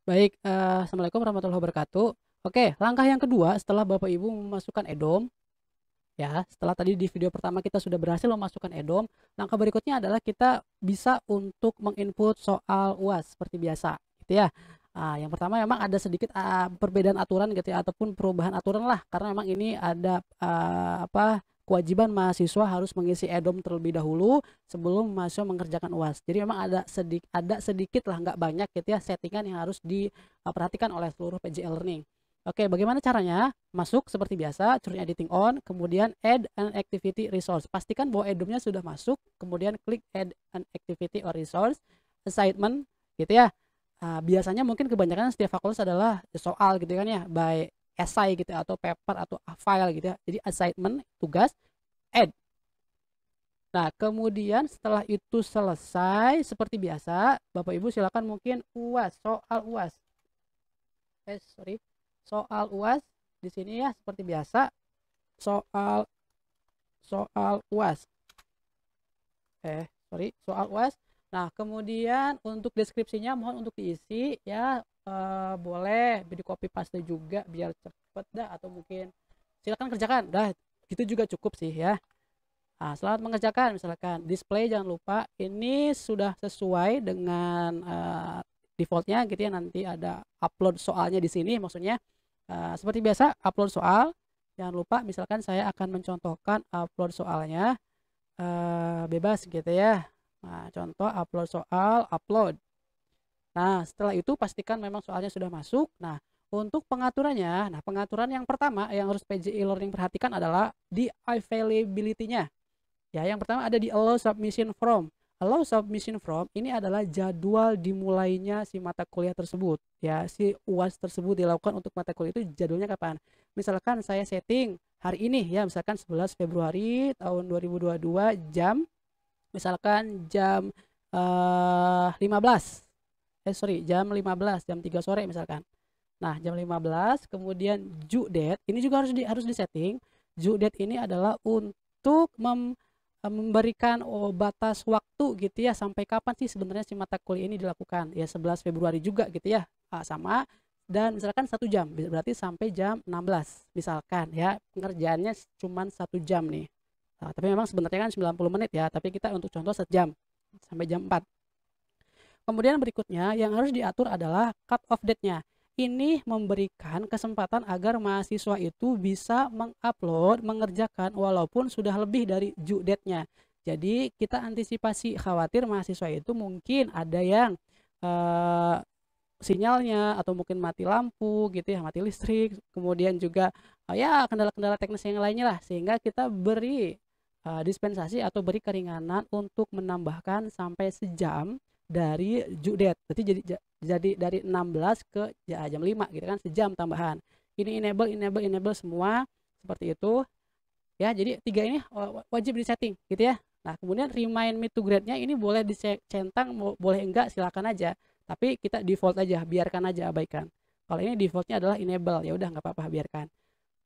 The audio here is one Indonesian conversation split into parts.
Baik, assalamualaikum warahmatullahi wabarakatuh. Oke, langkah yang kedua setelah Bapak Ibu memasukkan EDOM, ya, setelah tadi di video pertama kita sudah berhasil memasukkan EDOM, langkah berikutnya adalah kita bisa untuk menginput soal UAS seperti biasa, gitu ya. Yang pertama memang ada sedikit perbedaan aturan gitu ya, ataupun perubahan aturan lah, karena memang ini ada kewajiban mahasiswa harus mengisi EDOM terlebih dahulu sebelum mahasiswa mengerjakan UAS. Jadi memang ada sedikit lah, nggak banyak gitu ya, settingan yang harus diperhatikan oleh seluruh PJ Learning. Oke, bagaimana caranya? Masuk seperti biasa, turn editing on, kemudian add an activity resource. Pastikan bahwa EDOM-nya sudah masuk, kemudian klik add an activity or resource, assignment, gitu ya. Biasanya mungkin kebanyakan setiap fakultas adalah soal gitu kan ya, by essay gitu ya, atau paper atau file gitu ya. Jadi assignment, tugas, add. Nah, kemudian setelah itu selesai, seperti biasa, Bapak Ibu silakan mungkin UAS, soal UAS. Sorry, soal UAS di sini ya seperti biasa, soal soal UAS. Soal UAS. Nah, kemudian untuk deskripsinya mohon untuk diisi ya, boleh di copy paste juga biar cepet dah, atau mungkin silakan kerjakan. Dah, itu juga cukup sih ya. Selamat mengerjakan, misalkan display jangan lupa ini sudah sesuai dengan defaultnya gitu ya, nanti ada upload soalnya di sini, maksudnya seperti biasa upload soal, jangan lupa misalkan saya akan mencontohkan upload soalnya bebas gitu ya. Nah, contoh upload soal, upload. Nah, setelah itu pastikan memang soalnya sudah masuk. Nah, untuk pengaturannya, nah pengaturan yang pertama yang harus PJ e-learning perhatikan adalah di availability-nya. Ya, yang pertama ada di allow submission from. Allow submission from ini adalah jadwal dimulainya si mata kuliah tersebut. Ya, si UAS tersebut dilakukan untuk mata kuliah itu jadwalnya kapan? Misalkan saya setting hari ini ya, misalkan 11 Februari tahun 2022 misalkan jam 15. Jam 15, jam 3 sore misalkan. Nah, jam 15, kemudian due date, ini juga harus disetting. Due date ini adalah untuk memberikan batas waktu gitu ya, sampai kapan sih sebenarnya si mata kuliah ini dilakukan. Ya 11 Februari juga gitu ya, sama. Dan misalkan 1 jam, berarti sampai jam 16 misalkan ya, pengerjaannya cuma 1 jam nih. Tapi memang sebenarnya kan 90 menit ya, tapi kita untuk contoh 1 jam sampai jam 4. Kemudian berikutnya yang harus diatur adalah cut off date-nya. Ini memberikan kesempatan agar mahasiswa itu bisa mengupload, mengerjakan walaupun sudah lebih dari due date-nya. Jadi kita antisipasi khawatir mahasiswa itu mungkin ada yang eh, sinyalnya atau mungkin mati lampu gitu ya, mati listrik, kemudian juga ya kendala-kendala teknis yang lainnya lah, sehingga kita beri dispensasi atau beri keringanan untuk menambahkan sampai sejam dari due date. Berarti jadi dari 16 ke ya, jam 5 gitu kan, sejam tambahan. Ini enable semua seperti itu. Ya, jadi tiga ini wajib disetting gitu ya. Nah, kemudian remind me to grade-nya ini boleh dicentang, boleh enggak silakan aja. Tapi kita default aja, biarkan aja, abaikan. Kalau ini defaultnya adalah enable, ya udah nggak apa-apa, biarkan.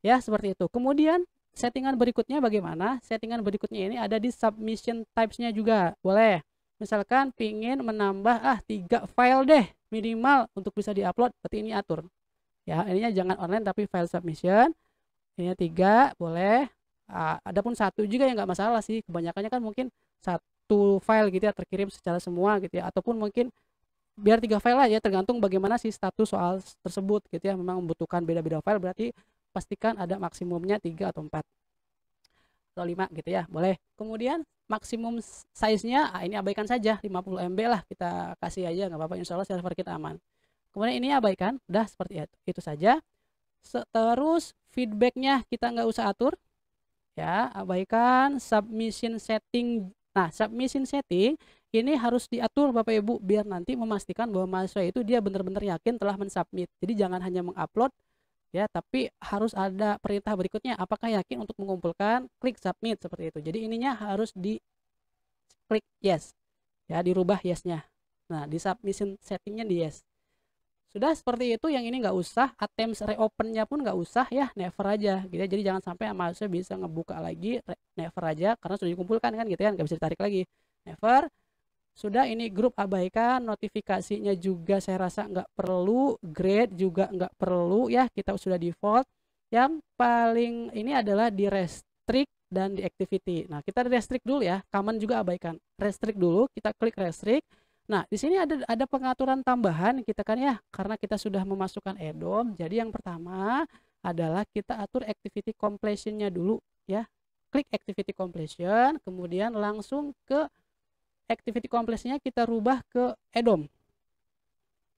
Ya, seperti itu. Kemudian settingan berikutnya bagaimana? Settingan berikutnya ini ada di submission types-nya juga. Boleh. Misalkan pingin menambah 3 file deh minimal untuk bisa diupload, berarti ini atur. Ya, ininya jangan online tapi file submission. Ini 3 boleh. Adapun 1 juga ya nggak masalah sih. Kebanyakannya kan mungkin 1 file gitu ya, terkirim secara semua gitu ya. Ataupun mungkin biar 3 file aja, tergantung bagaimana sih status soal tersebut gitu ya. Memang membutuhkan beda-beda file, berarti pastikan ada maksimumnya 3 atau 4 atau 5 gitu ya, boleh. Kemudian maksimum size-nya ini abaikan saja, 50 MB lah kita kasih aja, nggak apa-apa, insya Allah server kita aman. Kemudian ini abaikan, udah seperti itu saja. Terus feedbacknya kita nggak usah atur ya, abaikan. Submission setting, nah submission setting ini harus diatur Bapak Ibu biar nanti memastikan bahwa mahasiswa itu dia benar-benar yakin telah mensubmit. Jadi jangan hanya mengupload ya, tapi harus ada perintah berikutnya, apakah yakin untuk mengumpulkan, klik submit seperti itu. Jadi ininya harus di klik yes ya, dirubah yesnya. Nah, di submission settingnya di yes. Sudah seperti itu, yang ini nggak usah, attempts reopennya pun nggak usah ya, never aja gitu ya. Jadi jangan sampai mahasiswa bisa ngebuka lagi, never aja karena sudah dikumpulkan kan gitu ya, nggak bisa ditarik lagi, never. Sudah, ini grup abaikan, notifikasinya juga saya rasa nggak perlu, grade juga nggak perlu ya, kita sudah default. Yang paling ini adalah di restrict dan di activity. Nah, kita restrict dulu ya, common juga abaikan. Restrict dulu, kita klik restrict. Nah, di sini ada pengaturan tambahan kita kan ya, karena kita sudah memasukkan add-on. Jadi yang pertama adalah kita atur activity completion-nya dulu ya. Klik activity completion, kemudian langsung ke activity completion-nya kita rubah ke add-on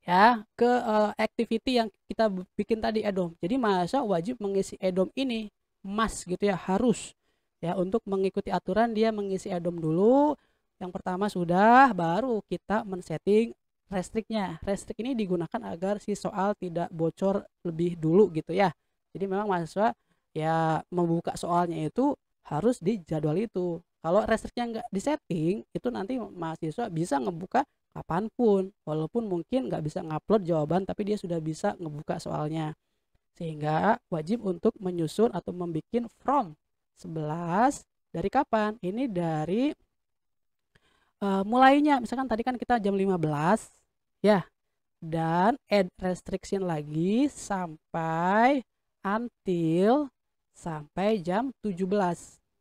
ya, ke activity yang kita bikin tadi add-on. Jadi mahasiswa wajib mengisi add-on ini, must gitu ya, harus ya, untuk mengikuti aturan dia mengisi add-on dulu. Yang pertama sudah, baru kita men-setting restrict-nya. Restrict ini digunakan agar si soal tidak bocor lebih dulu gitu ya. Jadi memang mahasiswa ya membuka soalnya itu harus di jadwal itu. Kalau restriknya nggak disetting, itu nanti mahasiswa bisa ngebuka kapanpun, walaupun mungkin nggak bisa ngupload jawaban, tapi dia sudah bisa ngebuka soalnya. Sehingga wajib untuk menyusun atau membuat from 11 dari kapan? Ini dari mulainya, misalkan tadi kan kita jam 15 ya, dan add restriction lagi sampai until sampai jam 17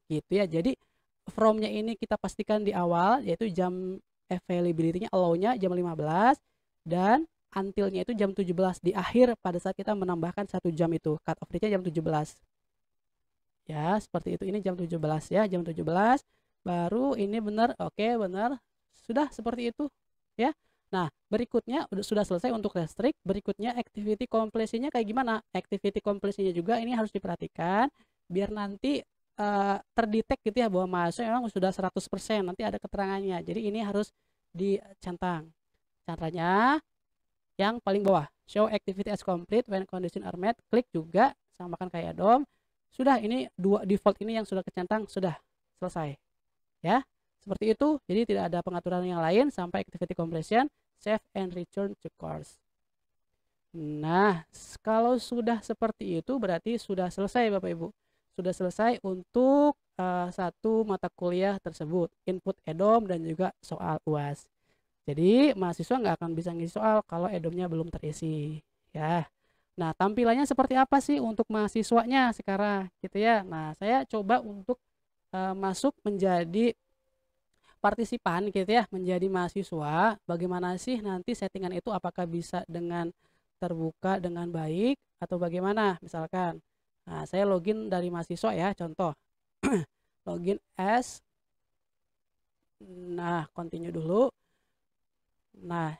gitu ya. Jadi from-nya ini kita pastikan di awal, yaitu jam availability-nya, allow-nya jam 15, dan until-nya itu jam 17 di akhir pada saat kita menambahkan 1 jam itu. Cut off date-nya jam 17. Ya, seperti itu. Ini jam 17 ya, jam 17. Baru ini benar, oke benar. Sudah seperti itu ya. Nah, berikutnya sudah selesai untuk restrict. Berikutnya activity completion-nya kayak gimana? Activity completion-nya juga ini harus diperhatikan biar nanti terdetek gitu ya, bahwa mahasiswa memang sudah 100%, nanti ada keterangannya. Jadi ini harus dicentang. Caranya yang paling bawah, show activity as complete when condition are met, klik juga, samakan kayak DOM. Sudah, ini dua default ini yang sudah kecentang, sudah selesai ya. Seperti itu. Jadi tidak ada pengaturan yang lain sampai activity completion, save and return to course. Nah, kalau sudah seperti itu berarti sudah selesai Bapak Ibu. Sudah selesai untuk satu mata kuliah tersebut, input EDOM dan juga soal UAS. Jadi mahasiswa nggak akan bisa ngisi soal kalau EDOM-nya belum terisi ya. Nah, tampilannya seperti apa sih untuk mahasiswanya sekarang gitu ya. Nah, saya coba untuk masuk menjadi partisipan gitu ya, menjadi mahasiswa. Bagaimana sih nanti settingan itu, apakah bisa dengan terbuka dengan baik atau bagaimana misalkan. Nah, saya login dari mahasiswa ya, contoh. Login as, nah continue dulu. Nah,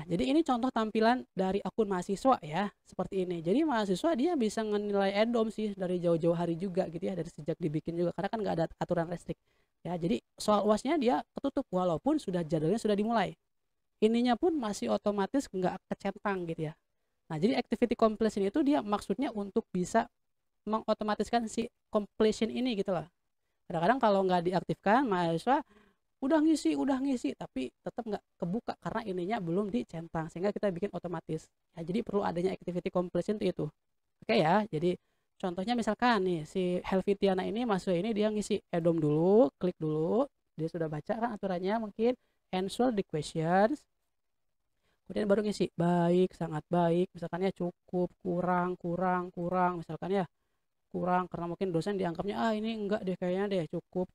jadi ini contoh tampilan dari akun mahasiswa ya, seperti ini. Jadi mahasiswa dia bisa menilai add-on sih dari jauh-jauh hari juga gitu ya, dari sejak dibikin juga, karena kan nggak ada aturan restrict ya. Jadi soal UASnya dia ketutup walaupun sudah jadwalnya sudah dimulai. Ininya pun masih otomatis nggak kecentang gitu ya. Nah, jadi activity completion itu dia maksudnya untuk bisa mengotomatiskan si completion ini gitu loh. Kadang-kadang kalau nggak diaktifkan, mahasiswa udah ngisi tapi tetap nggak kebuka karena ininya belum dicentang, sehingga kita bikin otomatis ya. Jadi perlu adanya activity completion itu. Oke ya. Jadi contohnya misalkan nih si Helvitiana ini mahasiswa ini dia ngisi EDOM dulu, klik dulu, dia sudah baca kan aturannya, mungkin answer the questions, kemudian baru ngisi baik, sangat baik, misalkan ya, cukup, kurang misalkan ya, kurang karena mungkin dosen dianggapnya ini enggak deh kayaknya deh, cukup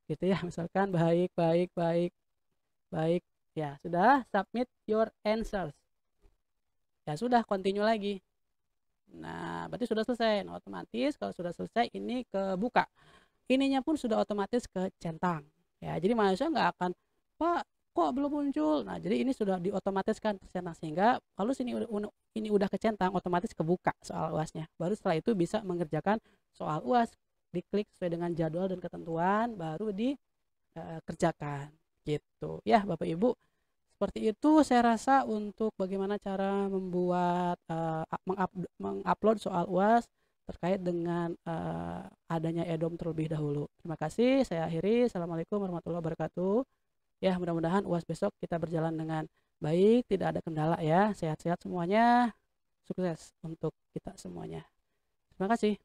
gitu ya, misalkan baik ya. Sudah, submit your answers ya, sudah continue lagi. Nah, berarti sudah selesai. Nah, otomatis kalau sudah selesai ini kebuka, ininya pun sudah otomatis kecentang ya. Jadi mahasiswa nggak akan, Pak kok belum muncul. Nah, jadi ini sudah diotomatiskan tercentang, sehingga kalau ini udah kecentang otomatis kebuka soal UASnya. Baru setelah itu bisa mengerjakan soal UAS, diklik sesuai dengan jadwal dan ketentuan, baru dikerjakan gitu ya Bapak Ibu. Seperti itu saya rasa untuk bagaimana cara membuat mengupload soal UAS terkait dengan adanya EDOM terlebih dahulu. Terima kasih, saya akhiri. Assalamualaikum warahmatullahi wabarakatuh. Ya, mudah-mudahan UAS besok kita berjalan dengan baik, tidak ada kendala ya. Sehat-sehat semuanya, sukses untuk kita semuanya. Terima kasih.